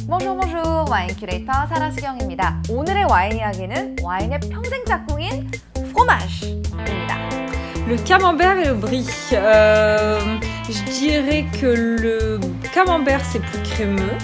Bonjour, bonjour. 와인 큐레이터 사라수경입니다. 오늘의 와인 이야기는 와인의 평생 짝꿍인 fromage입니다. Le camembert et le brie. Je dirais que le camembert c'est plus crémeux.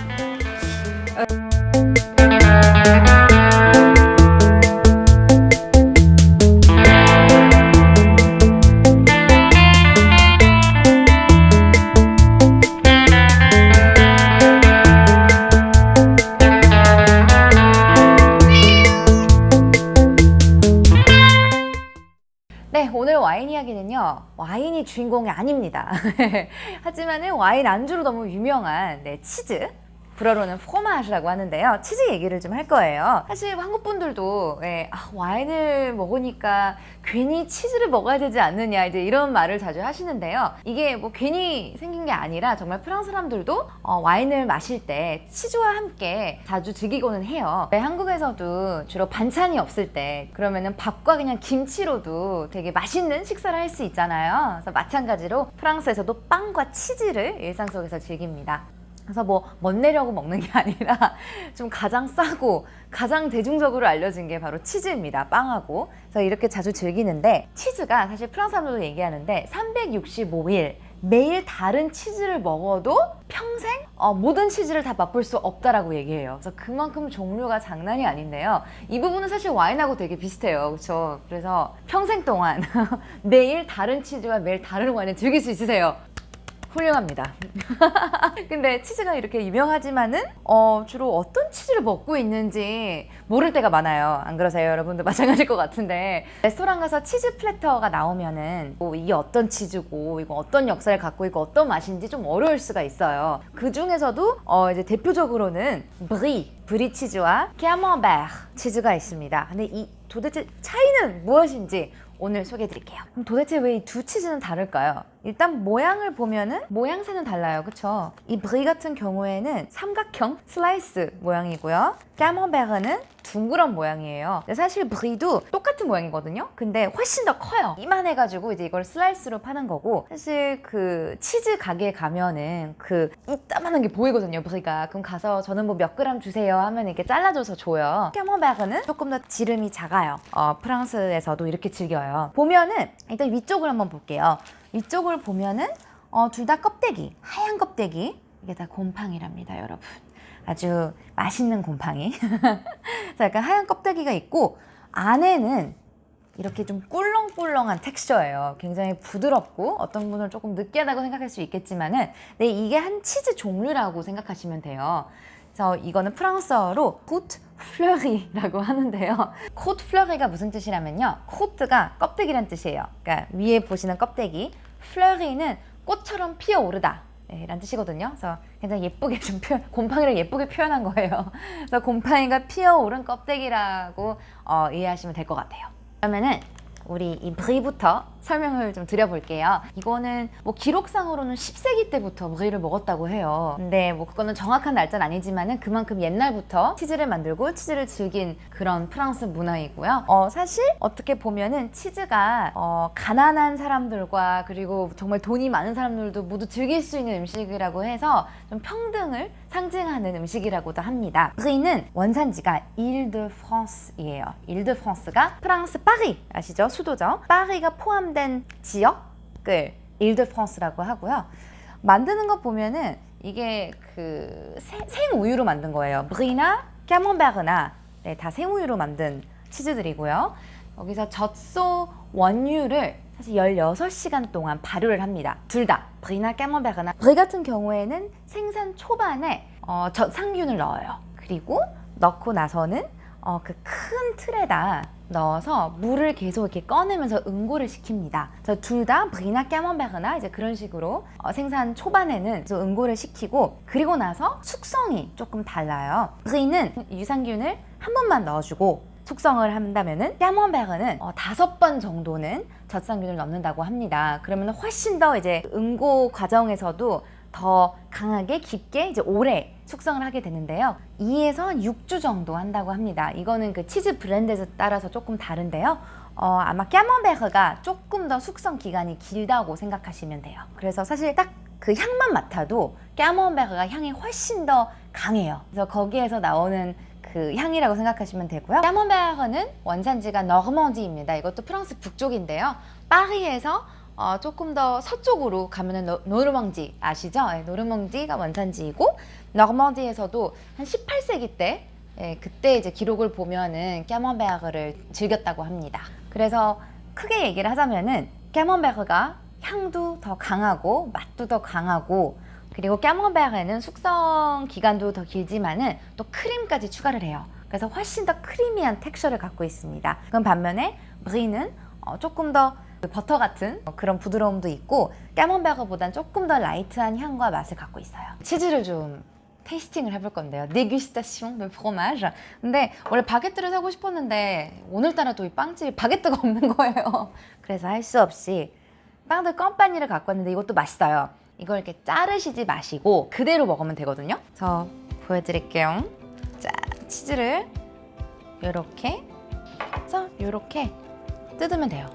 네, 오늘 와인 이야기는요, 와인이 주인공이 아닙니다. 하지만은 와인 안주로 너무 유명한 치즈, 불어로는 프로마즈라고 하는데요. 치즈 얘기를 좀 할 거예요. 사실 한국 분들도 와인을 먹으니까 괜히 치즈를 먹어야 되지 않느냐 이제 이런 말을 자주 하시는데요. 이게 뭐 괜히 생긴 게 아니라 정말 프랑스 사람들도 와인을 마실 때 치즈와 함께 자주 즐기고는 해요. 한국에서도 주로 반찬이 없을 때 그러면은 밥과 그냥 김치로도 되게 맛있는 식사를 할 수 있잖아요. 그래서 마찬가지로 프랑스에서도 빵과 치즈를 일상 속에서 즐깁니다. 그래서 뭐 멋내려고 먹는 게 아니라 좀 가장 싸고 가장 대중적으로 알려진 게 바로 치즈입니다. 빵하고. 그래서 이렇게 자주 즐기는데, 치즈가 사실 프랑스 사람들도 얘기하는데 365일 매일 다른 치즈를 먹어도 평생 모든 치즈를 다 맛볼 수 없다라고 얘기해요. 그래서 그만큼 종류가 장난이 아닌데요. 이 부분은 사실 와인하고 되게 비슷해요. 그렇죠? 그래서 평생 동안 매일 다른 치즈와 매일 다른 와인을 즐길 수 있으세요. 훌륭합니다. 근데 치즈가 이렇게 유명하지만은 주로 어떤 치즈를 먹고 있는지 모를 때가 많아요. 안 그러세요? 여러분도 마찬가지일 것 같은데, 레스토랑 가서 치즈 플래터가 나오면은 이게 어떤 치즈고 이거 어떤 역사를 갖고 있고 어떤 맛인지 좀 어려울 수가 있어요. 그 중에서도 이제 대표적으로는 브리 치즈와 캐먼베르 치즈가 있습니다. 근데 이 도대체 차이는 무엇인지 오늘 소개해 드릴게요. 그럼 도대체 왜 이 두 치즈는 다를까요? 일단 모양을 보면은 모양새는 달라요. 그쵸? 이 브리 같은 경우에는 삼각형 슬라이스 모양이고요. 까먼베르는 둥그런 모양이에요. 사실 브리도 똑같은 모양이거든요. 근데 훨씬 더 커요. 이만해가지고 이제 이걸 슬라이스로 파는 거고, 사실 그 치즈 가게에 가면은 그 이따만한 게 보이거든요, 브리가. 그럼 가서 저는 뭐 몇 그램 주세요 하면 이렇게 잘라줘서 줘요. 까먼베르는 조금 더 지름이 작아요. 프랑스에서도 이렇게 즐겨요. 보면은 일단 위쪽을 한번 볼게요. 위쪽을 보면은 둘 다 껍데기, 하얀 껍데기, 이게 다 곰팡이랍니다, 여러분. 아주 맛있는 곰팡이. 자, 약간 하얀 껍데기가 있고 안에는 이렇게 좀 꿀렁꿀렁한 텍스처예요. 굉장히 부드럽고 어떤 분은 조금 느끼하다고 생각할 수 있겠지만은, 네, 이게 한 치즈 종류라고 생각하시면 돼요. 그래서 이거는 프랑스어로 코트 플러리라고 하는데요. 코트 플러리가 무슨 뜻이냐면요, 코트가 껍데기란 뜻이에요. 그러니까 위에 보시는 껍데기, 플러리는 꽃처럼 피어오르다 라는 뜻이거든요. 그래서 굉장히 예쁘게 좀 곰팡이를 예쁘게 표현한 거예요. 그래서 곰팡이가 피어오른 껍데기라고 이해하시면 될 것 같아요. 그러면은 우리 이 브리부터 설명을 좀 드려볼게요. 이거는 뭐 기록상으로는 10세기 때부터 브리를 먹었다고 해요. 근데 뭐 그거는 정확한 날짜는 아니지만은 그만큼 옛날부터 치즈를 만들고 치즈를 즐긴 그런 프랑스 문화이고요. 사실 어떻게 보면은 치즈가 가난한 사람들과 그리고 정말 돈이 많은 사람들도 모두 즐길 수 있는 음식이라고 해서 좀 평등을 상징하는 음식이라고도 합니다. 브리는 원산지가 일드프랑스이에요. 일드프랑스가 프랑스 파리 아시죠? 수도죠. 파리가 포함된 지역을 일드프랑스라고 하고요. 만드는 거 보면은 이게 그 생우유로 만든 거예요. 브리나 까먼베르나 다 생우유로 만든 치즈들이고요. 여기서 젖소 원유를 사실 16시간 동안 발효를 합니다. 둘 다, 브리나 까먼베르나. 브리 같은 경우에는 생산 초반에 젖상균을 넣어요. 그리고 넣고 나서는 그 큰 틀에다 넣어서 물을 계속 이렇게 꺼내면서 응고를 시킵니다. 그래서 둘 다 브리나 까먼베르나 이제 그런 식으로 생산 초반에는 응고를 시키고, 그리고 나서 숙성이 조금 달라요. 브리는 유산균을 한 번만 넣어주고 숙성을 한다면은 까먼베르는 5번 정도는 젖상균을 넣는다고 합니다. 그러면 훨씬 더 이제 응고 과정에서도 더 강하게 깊게 이제 오래 숙성을 하게 되는데요. 2에서 6주 정도 한다고 합니다. 이거는 그 치즈 브랜드에 따라서 조금 다른데요. 아마 까먼베르가 조금 더 숙성 기간이 길다고 생각하시면 돼요. 그래서 사실 딱 그 향만 맡아도 까먼베르가 향이 훨씬 더 강해요. 그래서 거기에서 나오는 그 향이라고 생각하시면 되고요. 까먼베르는 원산지가 너르망디입니다. 이것도 프랑스 북쪽인데요. 파리에서 조금 더 서쪽으로 가면은 노르망디 아시죠? 네, 노르망디가 원산지이고 너르망디에서도 한 18세기 때 그때 이제 기록을 보면은 까먼베르를 즐겼다고 합니다. 그래서 크게 얘기를 하자면은 까먼베르가 향도 더 강하고 맛도 더 강하고 그리고 까먼베르는 숙성 기간도 더 길지만은 또 크림까지 추가를 해요. 그래서 훨씬 더 크리미한 텍스처를 갖고 있습니다. 그럼 반면에 브리는 조금 더 버터 같은 그런 부드러움도 있고 까먼베르보다는 조금 더 라이트한 향과 맛을 갖고 있어요. 치즈를 좀 테이스팅을 해볼 건데요. 데구스타시옹 드 프로마지. 근데 원래 바게트를 사고 싶었는데 오늘따라 또 이 빵집에 바게트가 없는 거예요. 그래서 할 수 없이 빵드 껌빠니를 갖고 왔는데 이것도 맛있어요. 이걸 이렇게 자르시지 마시고 그대로 먹으면 되거든요. 저 보여드릴게요. 자, 치즈를 요렇게 해서 요렇게 뜯으면 돼요.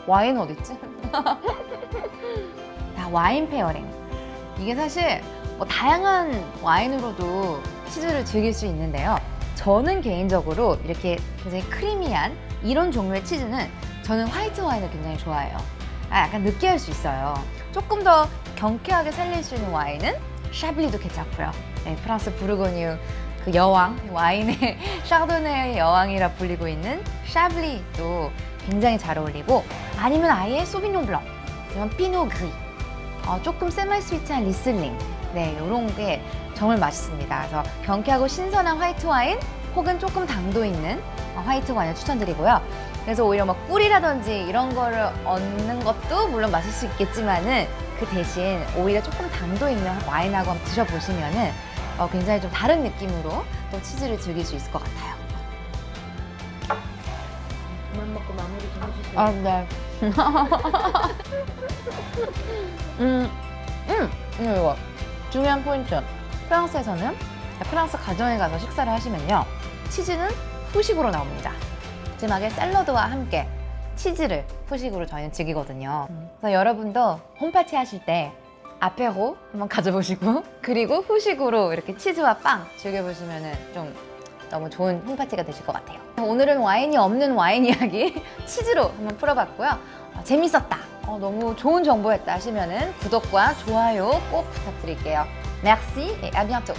와인 어딨지? 자, 와인 페어링. 이게 사실 뭐 다양한 와인으로도 치즈를 즐길 수 있는데요. 저는 개인적으로 이렇게 굉장히 크리미한 이런 종류의 치즈는 저는 화이트 와인을 굉장히 좋아해요. 약간 느끼할 수 있어요. 조금 더 경쾌하게 살릴 수 있는 와인은 샤블리도 괜찮고요. 네, 프랑스 부르고뉴 그 여왕, 와인의 샤르도네의 여왕이라 불리고 있는 샤블리도 굉장히 잘 어울리고 아니면 아예 소비뇽 블랑, 이건 피노 그리, 조금 세미 스위트한 리슬링, 네, 이런 게 정말 맛있습니다. 그래서 경쾌하고 신선한 화이트 와인 혹은 조금 당도 있는 화이트 와인을 추천드리고요. 그래서 오히려 뭐 꿀이라든지 이런 거를 얻는 것도 물론 맛있을 수 있겠지만은 그 대신 오히려 조금 당도 있는 와인하고 한번 드셔보시면은 굉장히 좀 다른 느낌으로 또 치즈를 즐길 수 있을 것 같아요. 그만 먹고 마무리 좀 해주세요. 아, 네. 이거 중요한 포인트. 프랑스에서는 프랑스 가정에 가서 식사를 하시면요. 치즈는 후식으로 나옵니다. 마지막에 샐러드와 함께 치즈를 후식으로 저희는 즐기거든요. 그래서 여러분도 홈파티 하실 때 아페로 한번 가져보시고 그리고 후식으로 이렇게 치즈와 빵 즐겨보시면 좀 너무 좋은 홈파티가 되실 것 같아요. 오늘은 와인이 없는 와인 이야기 치즈로 한번 풀어봤고요. 재밌었다, 너무 좋은 정보였다 하시면 구독과 좋아요 꼭 부탁드릴게요. Merci et à bientôt.